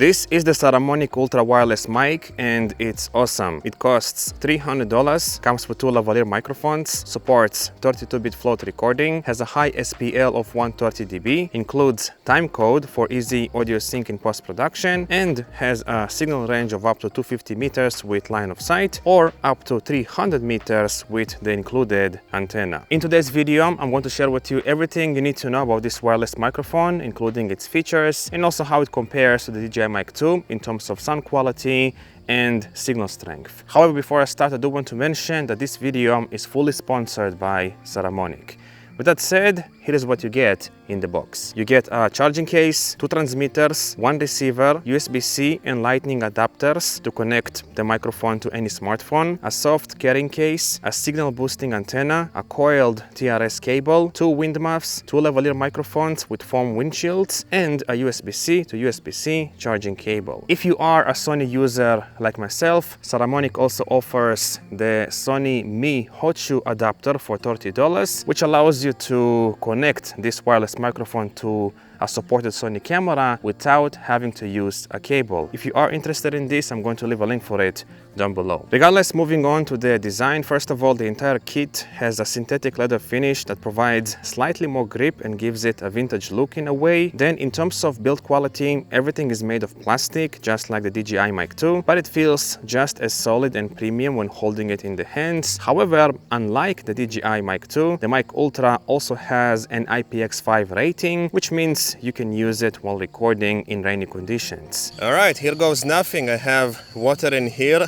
This is the Saramonic Ultra Wireless Mic and it's awesome. It costs $300, comes with two lavalier microphones, supports 32-bit float recording, has a high SPL of 130 dB, includes time code for easy audio sync in post-production, and has a signal range of up to 250 meters with line of sight or up to 300 meters with the included antenna. In today's video, I'm going to share with you everything you need to know about this wireless microphone, including its features and also how it compares to the DJI Mic 2 in terms of sound quality and signal strength. However, before I start, I do want to mention that this video is fully sponsored by Saramonic. With that said, here is what you get in the box. You get a charging case, two transmitters, one receiver, USB-C and lightning adapters to connect the microphone to any smartphone, a soft carrying case, a signal boosting antenna, a coiled TRS cable, two wind muffs, two lavalier microphones with foam windshields, and a USB-C to USB-C charging cable. If you are a Sony user like myself, Saramonic also offers the Sony Mi Hot Shoe adapter for $30, which allows you to connect this wireless microphone to a supported Sony camera without having to use a cable. If you are interested in this, I'm going to leave a link for it down below. Regardless, moving on to the design, first of all, the entire kit has a synthetic leather finish that provides slightly more grip and gives it a vintage look in a way. Then in terms of build quality, everything is made of plastic, just like the DJI Mic 2, but it feels just as solid and premium when holding it in the hands. However, unlike the DJI Mic 2, the Mic Ultra also has an IPX5 rating, which means you can use it while recording in rainy conditions. All right, here goes nothing. I have water in here,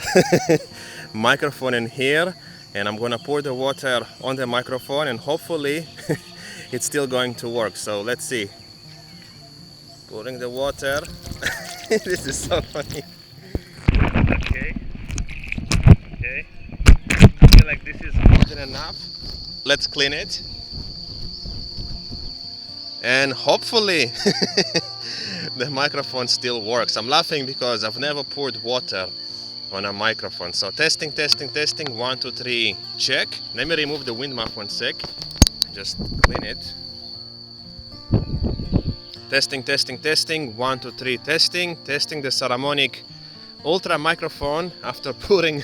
microphone in here, and I'm gonna pour the water on the microphone and hopefully it's still going to work. So let's see. Pouring the water. This is so funny. Okay. I feel like this is more than enough. Let's clean it. And hopefully the microphone still works. I'm laughing because I've never poured water on a microphone. So testing, 1, 2, 3, check. Let me remove the wind muff 1 sec. Just clean it. Testing, 1, 2, 3, testing the Saramonic Ultra microphone after putting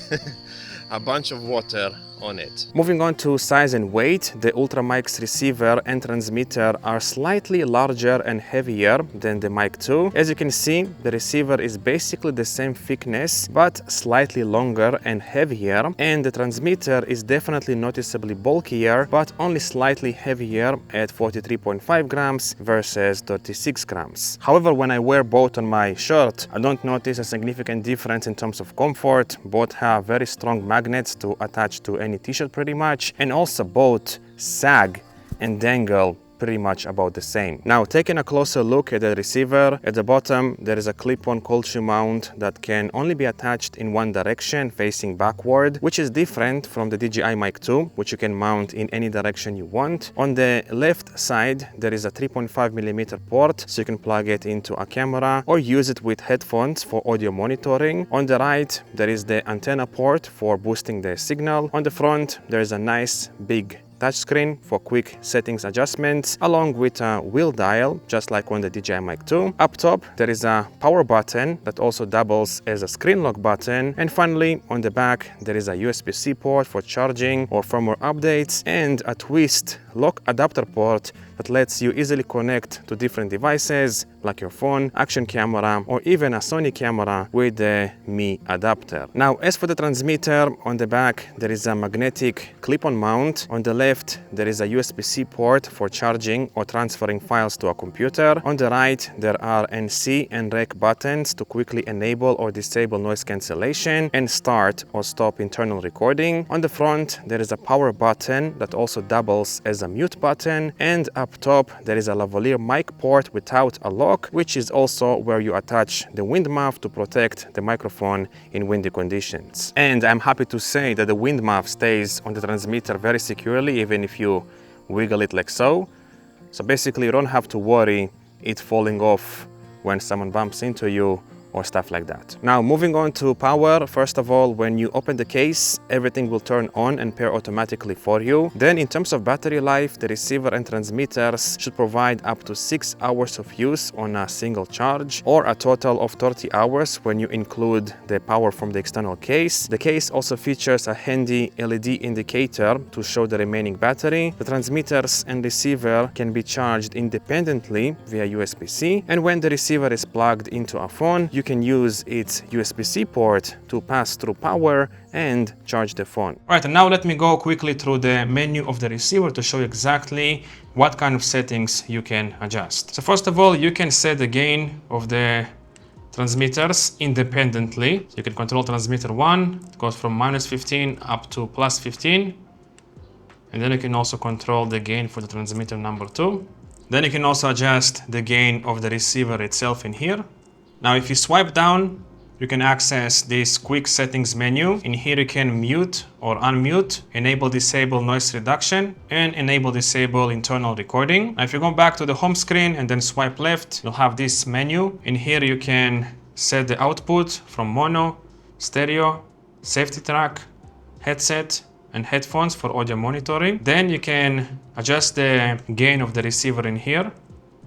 a bunch of water on it. Moving on to size and weight, the Ultra Mic's receiver and transmitter are slightly larger and heavier than the Mic 2. As you can see, the receiver is basically the same thickness, but slightly longer and heavier, and the transmitter is definitely noticeably bulkier, but only slightly heavier at 43.5 grams versus 36 grams. However, when I wear both on my shirt, I don't notice a significant difference in terms of comfort. Both have very strong magnets to attach to any t-shirt pretty much, and also both sag and dangle pretty much about the same. Now, taking a closer look at the receiver, at the bottom there is a clip-on cold shoe mount that can only be attached in one direction facing backward, which is different from the DJI Mic 2, which you can mount in any direction you want. On the left side there is a 3.5mm port, so you can plug it into a camera or use it with headphones for audio monitoring. On the right there is the antenna port for boosting the signal. On the front there is a nice big touchscreen for quick settings adjustments, along with a wheel dial, just like on the DJI Mic 2. Up top, there is a power button that also doubles as a screen lock button. And finally, on the back, there is a USB-C port for charging or firmware updates, and a twist lock adapter port that lets you easily connect to different devices like your phone, action camera, or even a Sony camera with the Mi adapter. Now, as for the transmitter, on the back there is a magnetic clip-on mount. On the left there is a USB-C port for charging or transferring files to a computer. On the right there are NC and REC buttons to quickly enable or disable noise cancellation and start or stop internal recording. On the front there is a power button that also doubles as a mute button, and up top there is a lavalier mic port without a lock, which is also where you attach the wind muff to protect the microphone in windy conditions. And I'm happy to say that the wind muff stays on the transmitter very securely, even if you wiggle it like so. So basically you don't have to worry it falling off when someone bumps into you or stuff like that. Now, moving on to power, first of all, when you open the case, everything will turn on and pair automatically for you. Then in terms of battery life, the receiver and transmitters should provide up to 6 hours of use on a single charge, or a total of 30 hours when you include the power from the external case. The case also features a handy LED indicator to show the remaining battery. The transmitters and receiver can be charged independently via USB-C, and when the receiver is plugged into a phone, you can use its USB-C port to pass through power and charge the phone. All right, and now let me go quickly through the menu of the receiver to show you exactly what kind of settings you can adjust. So first of all, you can set the gain of the transmitters independently. So you can control transmitter 1, it goes from -15 up to +15. And then you can also control the gain for the transmitter number 2. Then you can also adjust the gain of the receiver itself in here. Now, if you swipe down, you can access this quick settings menu. In here, you can mute or unmute, enable disable noise reduction, and enable disable internal recording. Now, if you go back to the home screen and then swipe left, you'll have this menu. In here, you can set the output from mono, stereo, safety track, headset, and headphones for audio monitoring. Then you can adjust the gain of the receiver in here.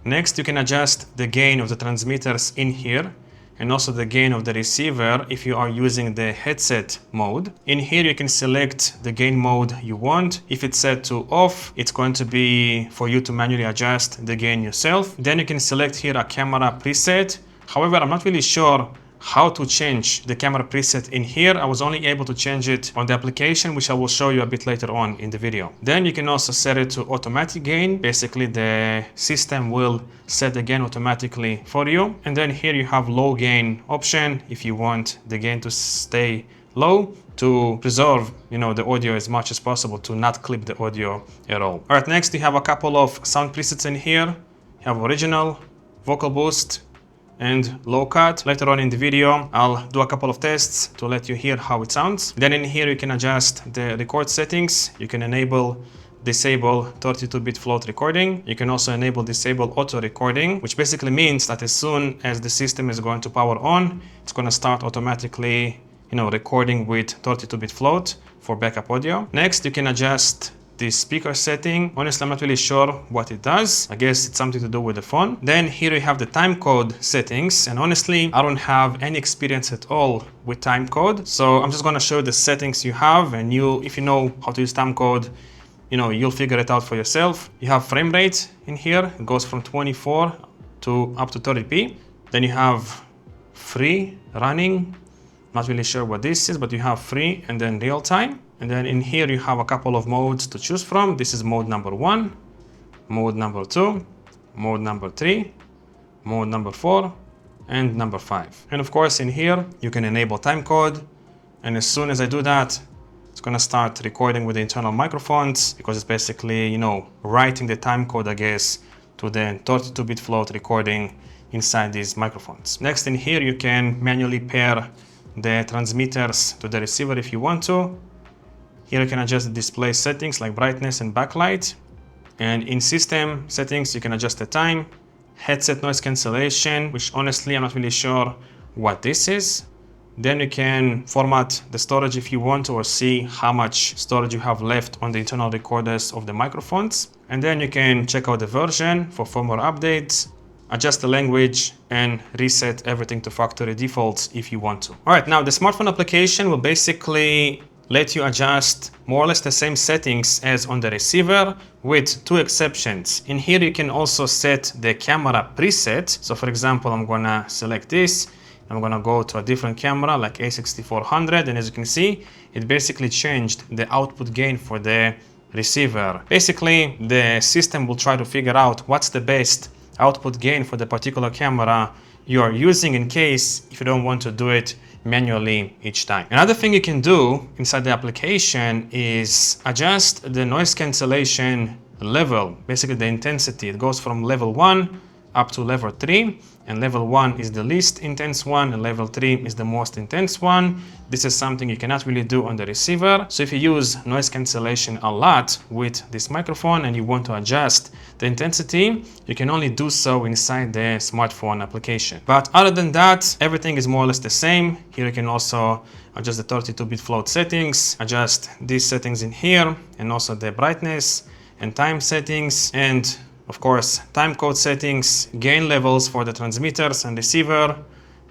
Next, you can adjust the gain of the transmitters in here, and also the gain of the receiver if you are using the headset mode. In here, you can select the gain mode you want. If it's set to off, it's going to be for you to manually adjust the gain yourself. Then you can select here a camera preset. However, I'm not really sure how to change the camera preset in here. I was only able to change it on the application, which I will show you a bit later on in the video. Then you can also set it to automatic gain. Basically, the system will set the gain automatically for you. And then here you have low gain option if you want the gain to stay low, to preserve, the audio as much as possible, to not clip the audio at all. All right, next you have a couple of sound presets in here. You have original, vocal boost, and low cut. Later on in the video, I'll do a couple of tests to let you hear how it sounds. Then in here, you can adjust the record settings. You can enable disable 32-bit float recording. You can also enable disable auto recording, which basically means that as soon as the system is going to power on, it's going to start automatically, recording with 32-bit float for backup audio. Next, you can adjust the speaker setting. Honestly, I'm not really sure what it does. I guess it's something to do with the phone. Then here you have the time code settings, and honestly, I don't have any experience at all with time code. So I'm just going to show you the settings you have, and if you know how to use time code, you'll figure it out for yourself. You have frame rate in here. It goes from 24 to up to 30p. Then you have free running. Not really sure what this is, but you have free and then real time. And then in here, you have a couple of modes to choose from. This is mode number 1, mode number 2, mode number 3, mode number 4, and number 5. And of course, in here, you can enable time code. And as soon as I do that, it's going to start recording with the internal microphones, because it's basically, writing the time code, I guess, to the 32-bit float recording inside these microphones. Next, in here, you can manually pair the transmitters to the receiver if you want to. Here you can adjust the display settings like brightness and backlight. And in system settings, you can adjust the time, headset noise cancellation, which honestly, I'm not really sure what this is. Then you can format the storage if you want to, or see how much storage you have left on the internal recorders of the microphones. And then you can check out the version for firmware updates, adjust the language, and reset everything to factory defaults if you want to. All right, now the smartphone application will basically let you adjust more or less the same settings as on the receiver, with 2 exceptions. In here, you can also set the camera preset. So for example, I'm gonna select this. I'm gonna go to a different camera like A6400, and as you can see, it basically changed the output gain for the receiver. Basically, the system will try to figure out what's the best output gain for the particular camera you are using, in case if you don't want to do it manually each time. Another thing you can do inside the application is adjust the noise cancellation level, basically the intensity. It goes from level 1 up to level 3, and level 1 is the least intense one, and level 3 is the most intense one. This is something you cannot really do on the receiver. So if you use noise cancellation a lot with this microphone and you want to adjust the intensity, you can only do so inside the smartphone application. But other than that, everything is more or less the same. Here you can also adjust the 32-bit float settings, adjust these settings in here, and also the brightness and time settings, and of course time code settings, gain levels for the transmitters and receiver,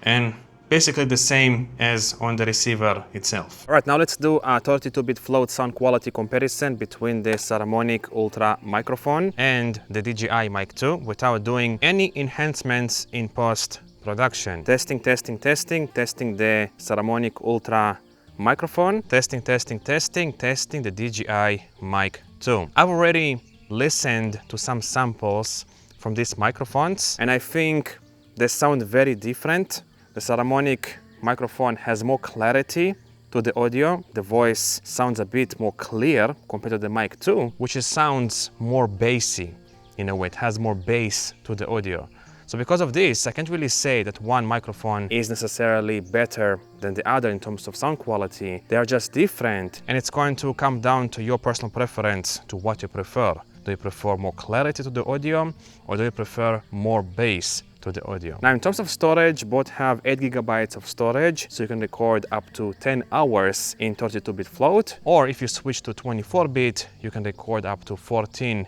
and basically the same as on the receiver itself. All right, now let's do a 32-bit float sound quality comparison between the Saramonic Ultra microphone and the DJI Mic 2 without doing any enhancements in post-production. Testing the Saramonic Ultra microphone. Testing the DJI Mic 2. I've already listened to some samples from these microphones, and I think they sound very different. The Saramonic microphone has more clarity to the audio. The voice sounds a bit more clear compared to the Mic 2, which sounds more bassy in a way. It has more bass to the audio. So because of this, I can't really say that one microphone is necessarily better than the other in terms of sound quality. They are just different, and it's going to come down to your personal preference to what you prefer. Do you prefer more clarity to the audio, or do you prefer more bass to the audio? Now, in terms of storage, both have 8 GB of storage, so you can record up to 10 hours in 32-bit float, or if you switch to 24-bit, you can record up to 15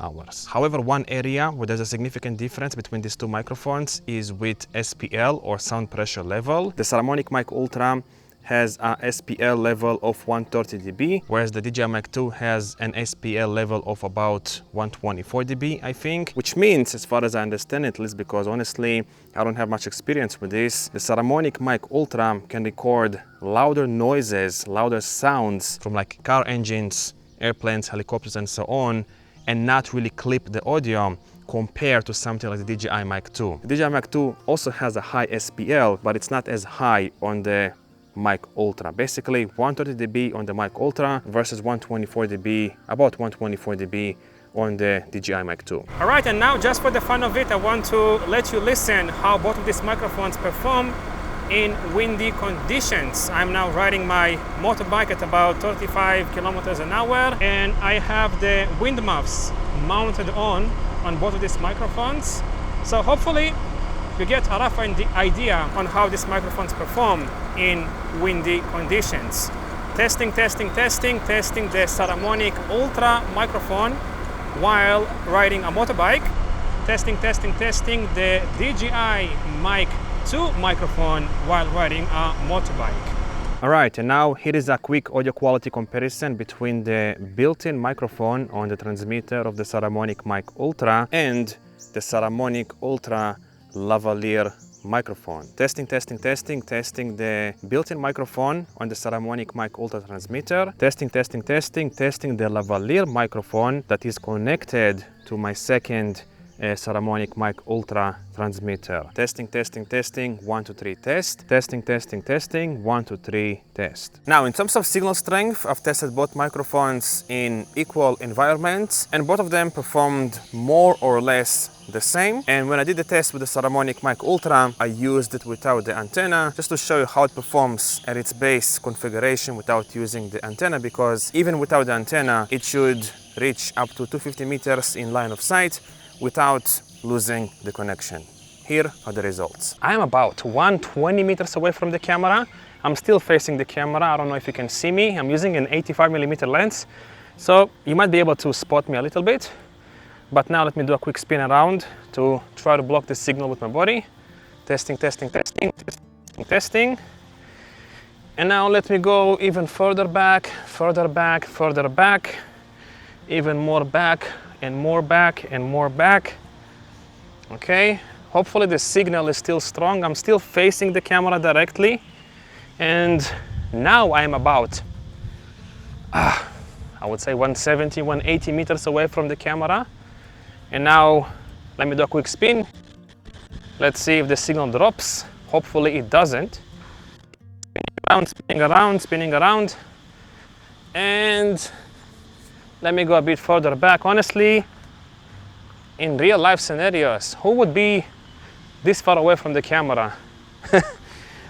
hours. However, one area where there's a significant difference between these two microphones is with SPL, or sound pressure level. The Saramonic Mic Ultra has a SPL level of 130 dB, whereas the DJI Mic 2 has an SPL level of about 124 dB, I think. Which means, as far as I understand it, at least because honestly, I don't have much experience with this, the Saramonic Mic Ultra can record louder noises, louder sounds from like car engines, airplanes, helicopters, and so on, and not really clip the audio compared to something like the DJI Mic 2. The DJI Mic 2 also has a high SPL, but it's not as high on the Mic Ultra. Basically 130 dB on the Mic Ultra versus 124 dB, about 124 dB on the DJI Mic 2. All right, and now just for the fun of it, I want to let you listen how both of these microphones perform in windy conditions. I'm now riding my motorbike at about 35 kilometers an hour, and I have the wind muffs mounted on both of these microphones. So hopefully you get a rough idea on how these microphones perform in windy conditions. Testing the Saramonic Ultra microphone while riding a motorbike. Testing the DJI Mic 2 microphone while riding a motorbike. All right, and now here is a quick audio quality comparison between the built-in microphone on the transmitter of the Saramonic Mic Ultra and the Saramonic Ultra lavalier microphone. Testing the built-in microphone on the Saramonic Mic Ultra transmitter. Testing the lavalier microphone that is connected to my second Saramonic Mic Ultra transmitter. Testing, 1, 2, 3, test. Testing, 1, 2, 3, test. Now, in terms of signal strength, I've tested both microphones in equal environments, and both of them performed more or less the same. And when I did the test with the Saramonic Mic Ultra, I used it without the antenna just to show you how it performs at its base configuration without using the antenna, because even without the antenna, it should reach up to 250 meters in line of sight without losing the connection. Here are the results. I am about 120 meters away from the camera. I'm still facing the camera. I don't know if you can see me. I'm using an 85mm lens, so you might be able to spot me a little bit. But now let me do a quick spin around to try to block the signal with my body. Testing. And now let me go even further back, even more back, and more back. Okay, hopefully the signal is still strong. I'm still facing the camera directly, and now I'm about I would say 170, 180 meters away from the camera. And now let me do a quick spin. Let's see if the signal drops. Hopefully it doesn't. Spinning around, and let me go a bit further back. Honestly, in real life scenarios, who would be this far away from the camera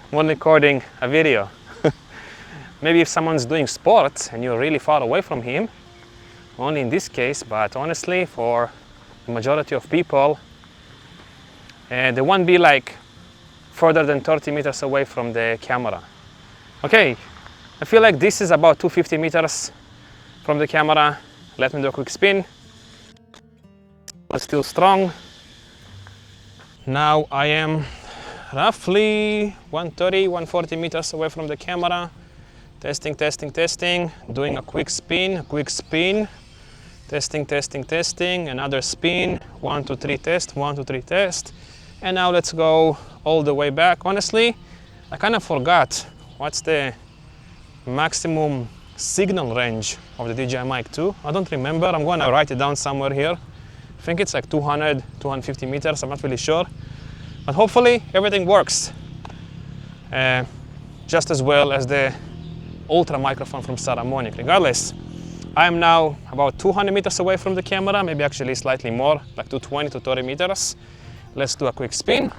when recording a video? Maybe if someone's doing sports and you're really far away from him, only in this case, but honestly, for the majority of people, they won't be like further than 30 meters away from the camera. Okay, I feel like this is about 250 meters from the camera. Let me do a quick spin. It's still strong. Now I am roughly 130, 140 meters away from the camera. Testing, testing, testing. Doing a quick spin, Testing, testing, testing. Another spin. 1, 2, 3 test, 1, 2, 3 test. And now let's go all the way back. Honestly, I kind of forgot what's the maximum signal range of the DJI Mic 2. I don't remember. I'm going to write it down somewhere here. I think it's like 200, 250 meters. I'm not really sure. But hopefully everything works just as well as the Ultra microphone from Saramonic. Regardless, I am now about 200 meters away from the camera, maybe actually slightly more, like 220 to 30 meters. Let's do a quick spin.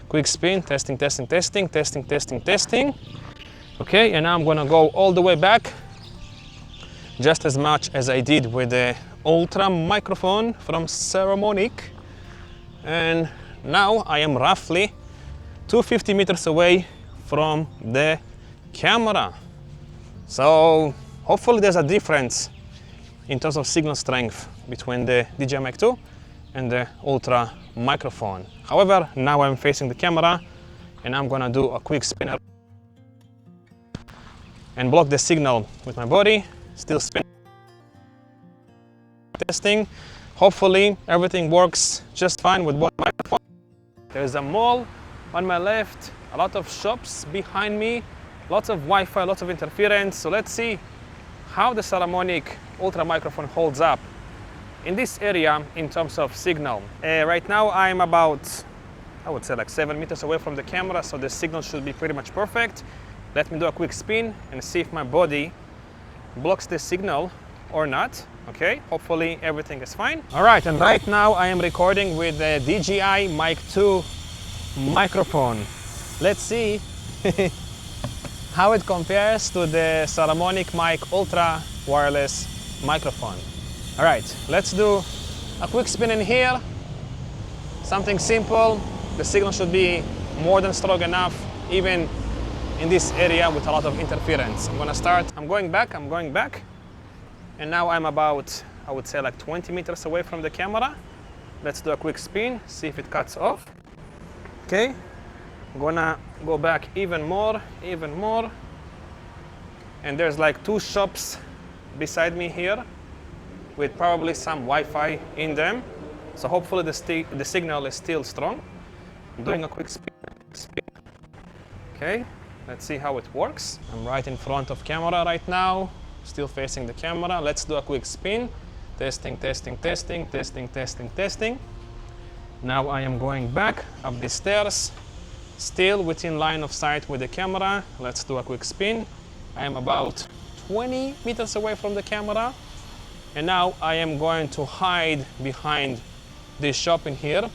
Quick spin, testing, testing, testing, testing, testing, testing. Okay, and now I'm gonna go all the way back, just as much as I did with the Ultra microphone from Saramonic. And now I am roughly 250 meters away from the camera. So hopefully there's a difference in terms of signal strength between the DJI Mic 2 and the Ultra microphone. However, now I'm facing the camera and I'm gonna do a quick spin and block the signal with my body. Still spinning. Testing. Hopefully everything works just fine with both microphones. There's a mall on my left, a lot of shops behind me, lots of Wi-Fi, lots of interference. So let's see how the Saramonic Ultra microphone holds up in this area in terms of signal. Right now I'm about, I would say like 7 meters away from the camera, so the signal should be pretty much perfect. Let me do a quick spin and see if my body blocks the signal or not. Okay, hopefully everything is fine. All right, and right now I am recording with the DJI Mic 2 microphone. Let's see how it compares to the Saramonic Mic Ultra wireless microphone. All right, let's do a quick spin in here. Something simple. The signal should be more than strong enough, even in this area with a lot of interference. I'm gonna start, I'm going back. And now I'm about, I would say like 20 meters away from the camera. Let's do a quick spin, see if it cuts off. Okay, I'm gonna go back even more. And there's like 2 shops beside me here with probably some Wi-Fi in them. So hopefully the signal is still strong. I'm doing a quick spin. Okay, let's see how it works. I'm right in front of camera right now, still facing the camera. Let's do a quick spin. Testing, testing, testing, testing, testing, testing. Now I am going back up the stairs, still within line of sight with the camera. Let's do a quick spin. I am about 20 meters away from the camera. And now I am going to hide behind this shop in here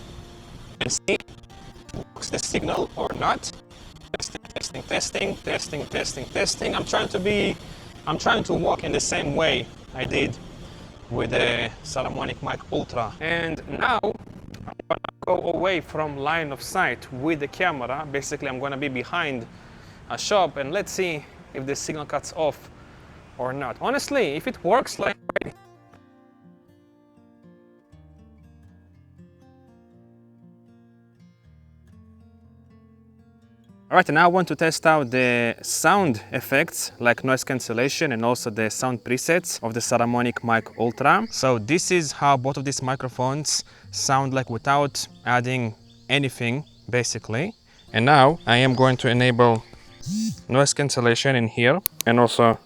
and see if it works the signal or not. Testing, testing, testing, testing, testing, testing. I'm trying to walk in the same way I did with the Saramonic Mic Ultra. And now I'm gonna go away from line of sight with the camera. Basically, I'm gonna be behind a shop and let's see if the signal cuts off or not. Honestly, if it works like Alright, and now I want to test out the sound effects like noise cancellation and also the sound presets of the Saramonic Mic Ultra. So this is how both of these microphones sound like without adding anything, basically. And now I am going to enable noise cancellation in here and also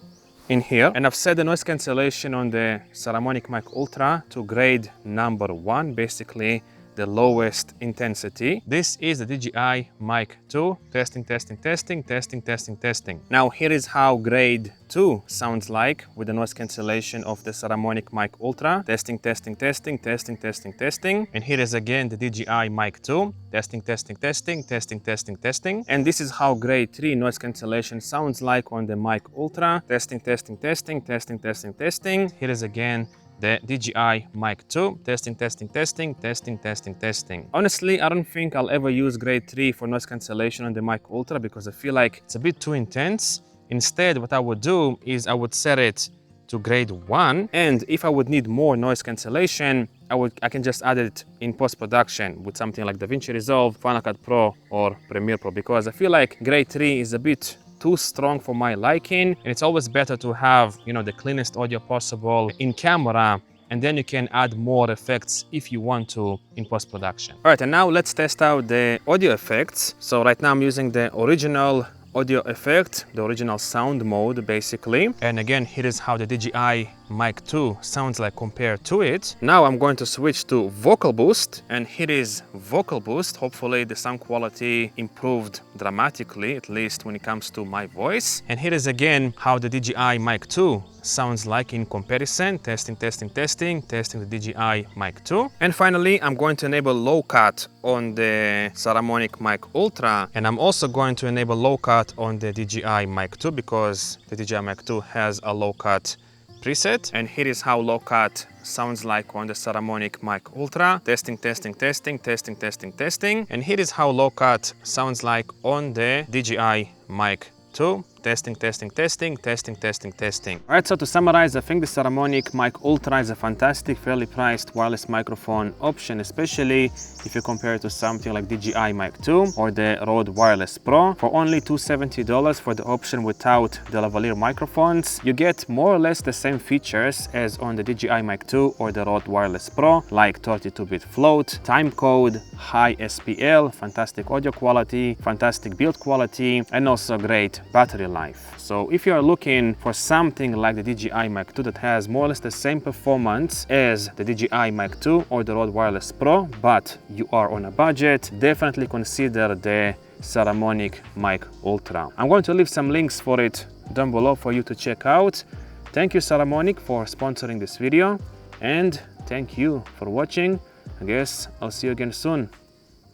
in here. And I've set the noise cancellation on the Saramonic Mic Ultra to grade number 1, basically the lowest intensity. This is the DJI Mic 2. Testing, testing, testing, testing, testing, testing. Now here is how grade 2 sounds like with the noise cancellation of the Saramonic Mic Ultra. Testing, testing, testing, testing, testing, testing. And here is again the DJI Mic 2. Testing, testing, testing, testing, testing, testing. And this is how grade 3 noise cancellation sounds like on the Mic Ultra. Testing, testing, testing, testing, testing, testing. Here is again the DJI Mic 2. Testing, testing, testing, testing, testing, testing. Honestly, I don't think I'll ever use grade 3 for noise cancellation on the Mic Ultra because I feel like it's a bit too intense. Instead, what I would do is I would set it to grade 1. And if I would need more noise cancellation, I can just add it in post-production with something like DaVinci Resolve, Final Cut Pro, or Premiere Pro, because I feel like grade 3 is a bit too strong for my liking, and it's always better to have, you know, the cleanest audio possible in camera, and then you can add more effects if you want to in post-production. All right, and now let's test out the audio effects. So right now I'm using the original audio effect, the original sound mode basically. And again, here is how the DJI Mic 2 sounds like compared to it. Now I'm going to switch to vocal boost, and here is vocal boost. Hopefully the sound quality improved dramatically, at least when it comes to my voice. And here is again how the DJI Mic 2 sounds like in comparison. Testing, testing, testing, testing the DJI Mic 2. And finally, I'm going to enable low cut on the Saramonic Mic Ultra, and I'm also going to enable low cut on the DJI Mic 2 because the DJI Mic 2 has a low cut preset. And here is how low cut sounds like on the Saramonic Mic Ultra. Testing, testing, testing, testing, testing, testing. And here is how low cut sounds like on the DJI Mic 2. Testing, testing, testing, testing, testing, testing. All right, so to summarize, I think the Saramonic Mic Ultra is a fantastic, fairly priced wireless microphone option, especially if you compare it to something like DJI Mic 2 or the Rode Wireless Pro. For only $270 for the option without the lavalier microphones, you get more or less the same features as on the DJI Mic 2 or the Rode Wireless Pro, like 32-bit float, time code, high SPL, fantastic audio quality, fantastic build quality, and also great battery life. So if you are looking for something like the DJI Mic 2 that has more or less the same performance as the DJI Mic 2 or the Rode Wireless Pro, but you are on a budget, definitely consider the Saramonic Mic Ultra. I'm going to leave some links for it down below for you to check out. Thank you, Saramonic, for sponsoring this video, and thank you for watching. I guess I'll see you again soon.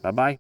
Bye-bye.